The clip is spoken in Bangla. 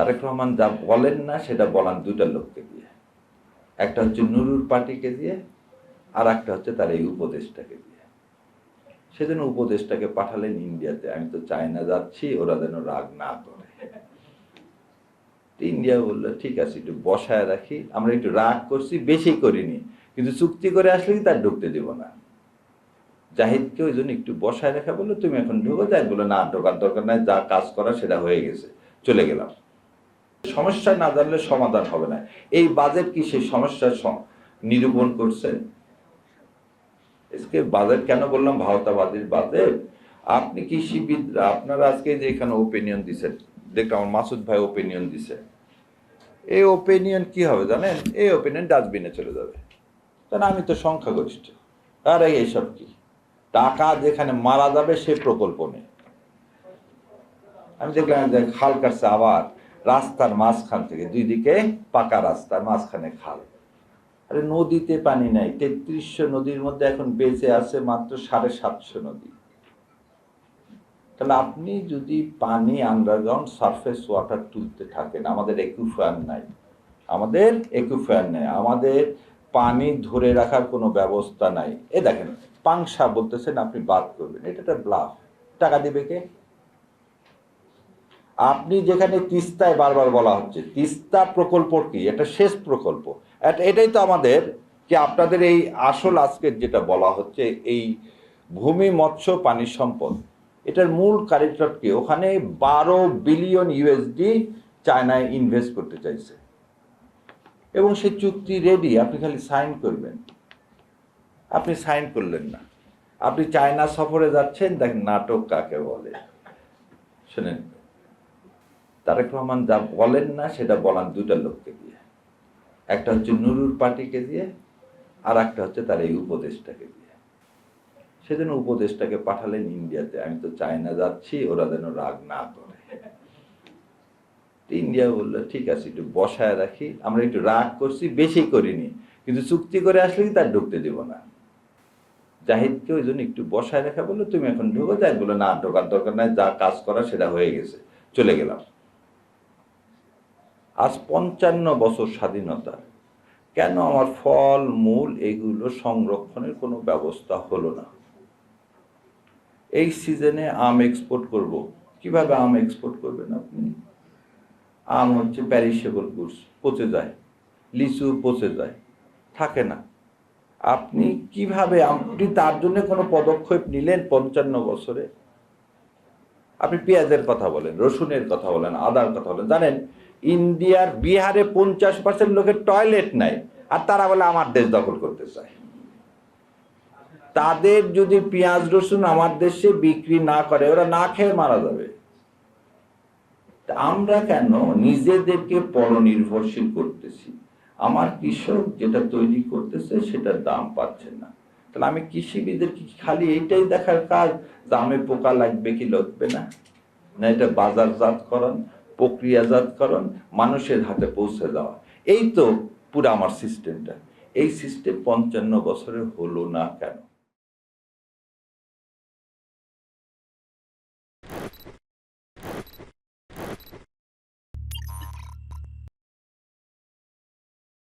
তারেক রহমান যা বলেন না সেটা বলান দুটা লোককে দিয়ে, একটা হচ্ছে নুরুর পার্টিকে দিয়ে, আর একটা হচ্ছে তার এই উপদেশটাকে দিয়ে। সেদিন উপদেশটাকে পাঠালেন ইন্ডিয়াতে, আমি তো চায়না যাচ্ছি, ওরা যেন রাগ না করে। ইন্ডিয়া বললো ঠিক আছে, একটু বসায় রাখি, আমরা একটু রাগ করছি, বেশি করিনি, কিন্তু চুক্তি করে আসলে কি তার ঢুকতে দিব না। জাহিদকে ওই জন্য একটু বসায় রাখা বললো, তুমি এখন ঢুকো। যাই বললো না, ঢোকার দরকার নাই, যা কাজ করা সেটা হয়ে গেছে, চলে গেলাম। সমস্যা না জানলে সমাধান হবে না। এই বাজেট কি সেই সমস্যার নিরূপণ করছে? আজকে বাজেট কেন বললাম ভারতাবাদীর বাজেট? আপনি কৃষিবিদরা, আপনারা আজকে যে এখানে ওপিনিয়ন দিচ্ছেন, দেখলাম আমার মাসুদ ভাই ওপিনিয়ন দিছে, এই ওপিনিয়ন কি হবে জানেন? এই ওপিনিয়ন ডাস্টবিনে চলে যাবে, কারণ আমি তো সংখ্যাগরিষ্ঠ। আর এইসব কি টাকা যেখানে মারা যাবে সে প্রকল্প নেই। আমি দেখলাম যে খাল কাটছে, আবার রাস্তার মাঝখান থেকে, দুই দিকে পাকা রাস্তার মাঝখানে খাল। আরে নদীতে পানি নাই, 3300 নদীর মধ্যে এখন বেঁচে আছে মাত্র 750 নদী। তাহলে আপনি যদি পানি আন্ডারগ্রাউন্ড সারফেস ওয়াটার তুলতে থাকেন, আমাদের একুইফায়ার নাই, আমাদের পানি ধরে রাখার কোনো ব্যবস্থা নাই। এ দেখেন পাংশা বলতেছেন আপনি বাদ করবেন, এটা একটা ব্লাফ। টাকা দিবে কে? আপনি যেখানে তিস্তায় বারবার বলা হচ্ছে, তিস্তা প্রকল্প কি? এটা শেষ প্রকল্প। এটাই তো আমাদের কি আপনাদের এই আসল আজকের যেটা বলা হচ্ছে, এই ভূমি মৎস্য পানি সম্পদ, এটার মূল কারিগর কি? ওখানে 12 বিলিয়ন ইউএসডি চায়নায় ইনভেস্ট করতে চাইছে, এবং সেই চুক্তি রেডি, আপনি খালি সাইন করবেন। আপনি সাইন করলেন না, আপনি চায়না সফরে যাচ্ছেন, দেখেন নাটক কাকে বলে। শোনেন, তারেক রহমান যা বলেন না সেটা বলান দুটা লোককে দিয়ে, একটা হচ্ছে নুরুর পার্টিকে দিয়ে, আর একটা হচ্ছে তার এই উপদেশটাকে দিয়ে। সেদিন উপদেশটাকে পাঠালেন ইন্ডিয়াতে, আমি তো চায়না যাচ্ছি, ওরা যেন রাগ না করে। ইন্ডিয়া বললো ঠিক আছে, একটু বসায় রাখি, আমরা একটু রাগ করছি, বেশি করিনি, কিন্তু চুক্তি করে আসলে কি তার ঢুকতে দিব না। জাহিদকে ওই জন্য একটু বসায় রাখা বললো, তুমি এখন ঢুকো। যাই বললো না, ঢোকার দরকার নাই, যা কাজ করা সেটা হয়ে গেছে, চলে গেলাম। আজ 55 বছর স্বাধীনতা, কেন আমার ফল মূল এগুলো সংরক্ষণের কোনো ব্যবস্থা হলো না? এই সিজনে আম এক্সপোর্ট করব, কিভাবে আম এক্সপোর্ট করবেন আপনি? আম হচ্ছে প্যারিশেবল গুডস, পচে যায়। লিচু পচে যায়, থাকে না। আপনি কিভাবে, আপনি তার জন্য কোনো পদক্ষেপ নিলেন 55 বছরে? আপনি পেঁয়াজের কথা বলেন, রসুনের কথা বলেন, আদার কথা বলেন। জানেন ইন্ডিয়ার বিহারে 50% লোকের টয়লেট নাই, আর তারা বলে আমার দেশ দখল করতে চায়। তাদের যদি পেঁয়াজ রসুন আমার দেশে বিক্রি না করে, ওরা না খেয়ে মারা যাবে। আমরা কেন নিজেদেরকে পরনির্ভরশীল করতেছি? আমার কৃষক যেটা তৈরি করতেছে সেটার দাম পাচ্ছে না, তাহলে আমি কৃষিবিদের কি খালি এইটাই দেখার কাজ, দামে পোকা লাগবে কি লাগবে না? না, এটা বাজারজাতকরণ, প্রক্রিয়াজাতকরণ, মানুষের হাতে পৌঁছে দেওয়া, এই তো পুরো আমার সিস্টেমটা। এই সিস্টেম 55 বছরে হলো না কেন?